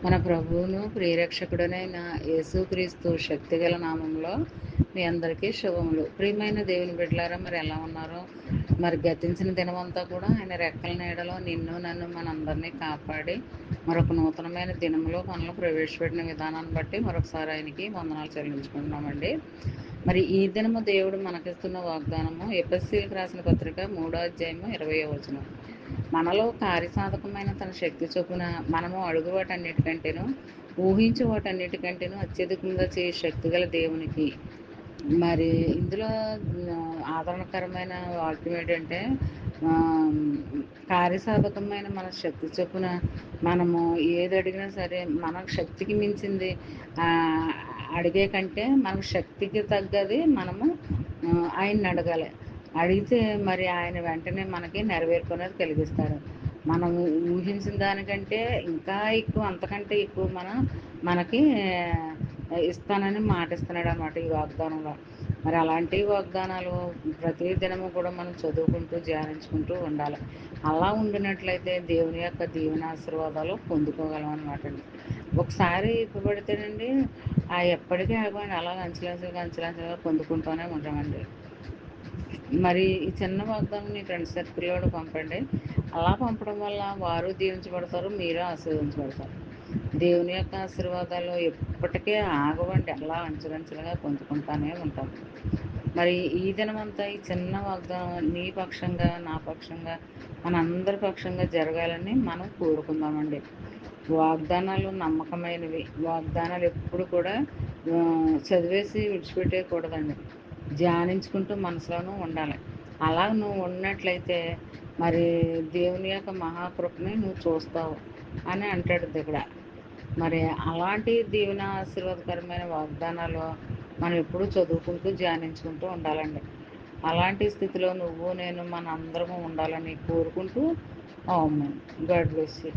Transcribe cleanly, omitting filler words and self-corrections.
మన ప్రభువును ప్రియరక్షకుడనైన యేసుక్రీస్తు శక్తిగల నామంలో మీ అందరికీ శుభములు. ప్రియమైన దేవుని బిడ్డలారా, మరి ఎలా ఉన్నారో? మరి గతించిన దినమంతా కూడా ఆయన రెక్కల నీడలో నిన్ను నన్ను మనందరినీ కాపాడి మరొక నూతనమైన దినంలో మనల్ని ప్రవేశపెట్టిన విధానాన్ని బట్టి మరొకసారి ఆయనకి వందనాలు చెల్లించుకుంటున్నామండి. మరి ఈ దినము దేవుడు మనకిస్తున్న వాగ్దానము ఎఫెసీయులకు రాసిన పత్రిక 3వ అధ్యాయము 20వ వచనం. మనలో కార్యసాధకమైన తన శక్తి చొప్పున మనము అడుగు వాటన్నిటికంటేను ఊహించే వాటన్నిటికంటేను అత్యధికంగా చేయ శక్తి గల దేవునికి. మరి ఇందులో ఆదరణకరమైన వాక్యం ఏంటంటే, కార్యసాధకమైన మన శక్తి చొప్పున మనము ఏది అడిగినా సరే మన శక్తికి మించింది అడిగే కంటే మన శక్తికి తగ్గది మనము ఆయన్ని అడగాలి. అడిగితే మరి ఆయన వెంటనే మనకి నెరవేర్పునేది కలిగిస్తాడు. మనం ఊహించిన దానికంటే ఇంకా ఎక్కువ, అంతకంటే ఎక్కువ మనకి ఇస్తానని మాటిస్తున్నాడు అన్నమాట ఈ వాగ్దానంలో. మరి అలాంటి వాగ్దానాలు ప్రతి దినము కూడా మనం చదువుకుంటూ ధ్యానించుకుంటూ ఉండాలి. అలా ఉండినట్లయితే దేవుని యొక్క దీవెన ఆశీర్వాదాలు పొందుకోగలం అనమాట అండి. ఒకసారి ఇవ్వబడితేనండి ఎప్పటికీ ఆగమండి, అలా అంచెలంచెలుగా పొందుకుంటూనే ఉంటామండి. మరి ఈ చిన్న వాగ్దానం మీ ఫ్రెండ్స్ సర్కిల్లో కూడా పంపండి. అలా పంపడం వల్ల వారు దీవించబడతారు, మీరు ఆశీర్వదించబడతారు. దేవుని యొక్క ఆశీర్వాదాలు ఎప్పటికీ ఆగవండి, అలా అంచెలంచెలుగా పొందుకుంటానే ఉంటాం. మరి ఈ దినమంతా ఈ చిన్న వాగ్దానం నీ పక్షంగా, నా పక్షంగా, మనందరి పక్షంగా జరగాలని మనం కోరుకుందామండి. వాగ్దానాలు నమ్మకమైనవి. వాగ్దానాలు ఎప్పుడు కూడా చదివేసి విడిచిపెట్టేయకూడదండి. ధ్యానించుకుంటూ మనసులోనూ ఉండాలి. అలా నువ్వు ఉన్నట్లయితే మరి దేవుని యొక్క మహాకృపని నువ్వు చూస్తావు అని అంటాడు ఇక్కడ. మరి అలాంటి దీవెన ఆశీర్వాదకరమైన వాగ్దానాలు మనం ఎప్పుడూ చదువుకుంటూ ధ్యానించుకుంటూ ఉండాలండి. అలాంటి స్థితిలో నువ్వు నేను మన అందరము ఉండాలని కోరుకుంటూ, గాడ్ బ్లెస్ యూ.